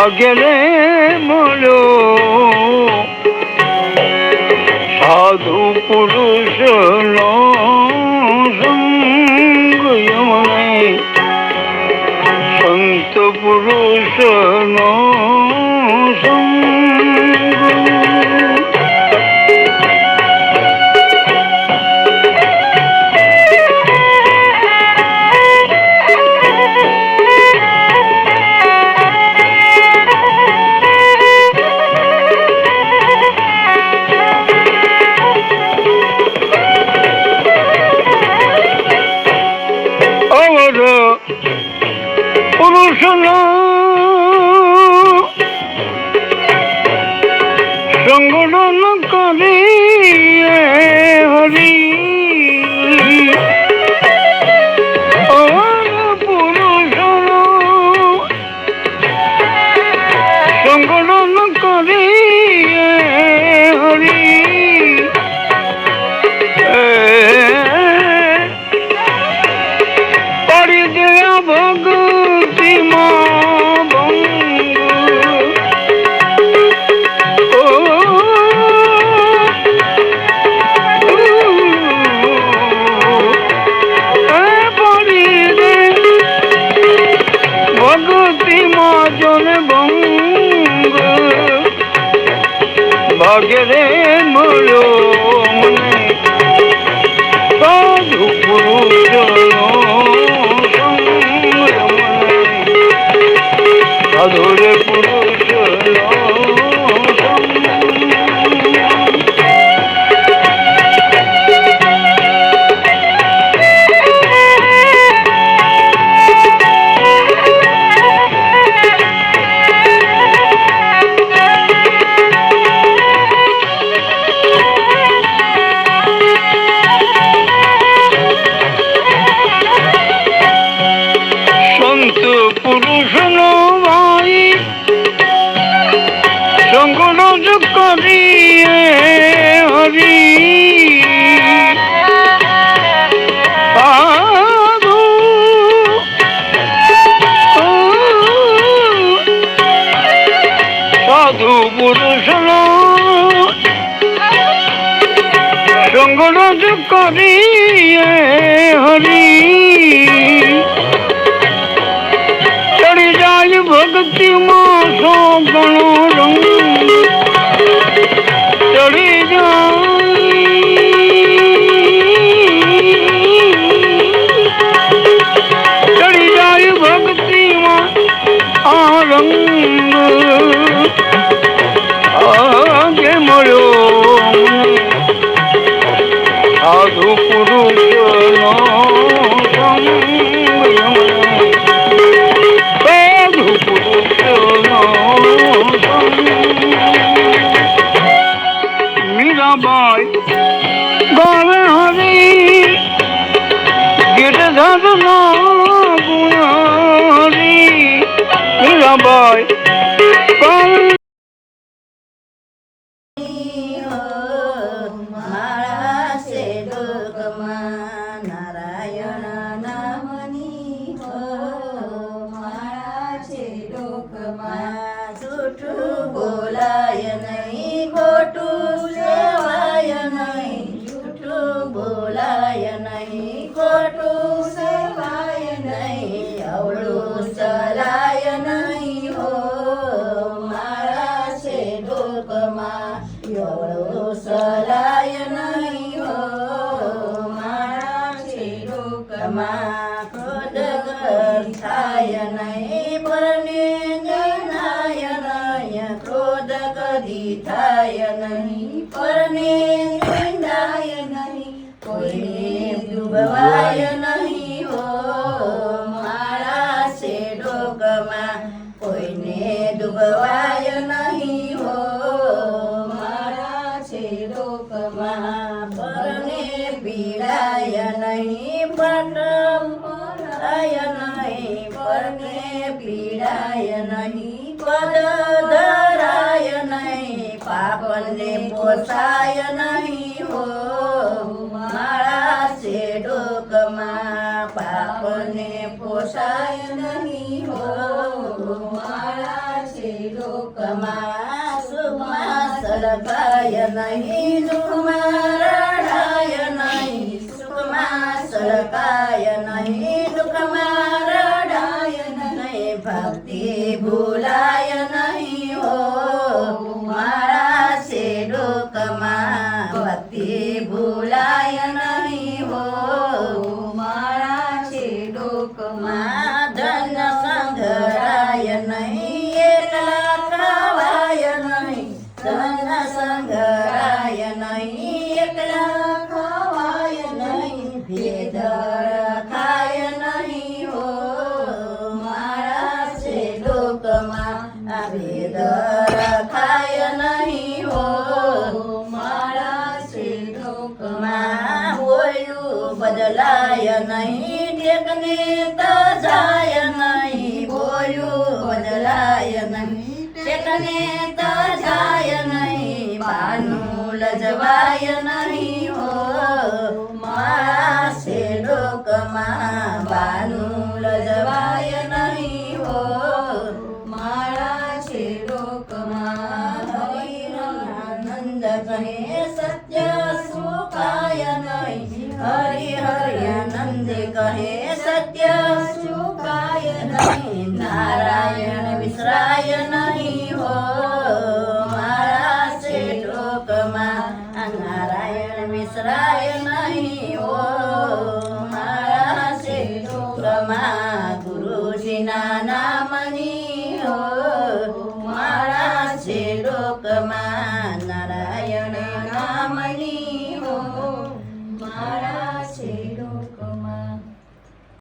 ભાગ્ય રે મળ્યો સાધુ પુરુષ નો સંગ યમને સંત પુરુષ નો સંગ પુરુષનો સંગડન કરીએ હરી પુરુષનો સંગડન કરીએ હરી પડી ગયા ભક્તિ માં ભંગ પડી દે ભક્તિ માં જોને ભંગ ભાગ્ય રે મળ્યો મને સાધુ પુરુષનો સાધુરે પુરુષનો સંત પુરુષનો ભાઈ સંગનો જ કરીએ હરી સાધુ સાધુ પુરુષનો સંગનો જ કરીએ હરી ચડી જાય ભક્તિ માં સો ગણો રંગ ચડી જાય ભક્તિ માં આ રંગ આગે મળ્યો સાધુ પુરુષનો સંગ મીરાબાઈ ગાવે હરી ગીરધર નો ગુણરી મીરાબાઈ ગાવે બોલાય નહીં ખોટું સેવાય નહીં જૂઠું બોલાય નહીં ખોટું સેવાય નહીં અવળું ચલાય નહીં હો મારા છે ડોકમાં અવળું ચલાય નહીં હો મારા છે ડોકમાં ખોદ થાય નહીં પરને ક્રોધ કદી થાય નહીં પરને નિંદાય નહીં કોઈને ડૂબવાય નહીં હો મારા છે ડોકમાં કોઈને ડૂબવાય નહીં હો મારા છે ડોકમાં પરને પીડાય નહીં પરાય નહીં પરને પીડાય નહીં પદ ધરાય નહીં પાપને પોસાય નહીં હો મારા છે ડોકમાં પાપને પોસાય નહીં હો મારા છે સલકાય નહીં દુઃખમાં રડાય નહીં સુખમાં સલકાય નહીં દુઃખમાં રડાય નહીં ભક્તિ ભૂલાય નહીં હો મારા છે ડોકમાં ભક્તિ ભૂલાય નહીં હો મારા છે ડોકમાં ધન સંઘરાય નહીં એકલા ખવાય નહીં ધન સંઘરાય નહીં એકલા ખવાય નહીં ભેદ ખાય નહીં હો મારા છે ડોકમાં આ ભેદ ખાય નહીં હો મારા છે ડોકમાં બોલ્યું બદલાય નહીં ટેકને તો જાય નહીં બોલ્યું બદલાય નહીં ટેકને તો જાય નહીં બાનું લજવાય નહીં હો મારા છે ડોકમાં બાનું લજવાય નહીં હો મારા છે ડોકમાં હરિહરાનંદ કહે સત્ય સુખાય નહીં હરિ હરિયાનંદ કહે સત્ય સુખાય નહીં નારાયણ વિસરાય નહીં હો મારા છે ડોકમાં નારાયણ વિસરાય નહીં હો મારા છે ડોકમાં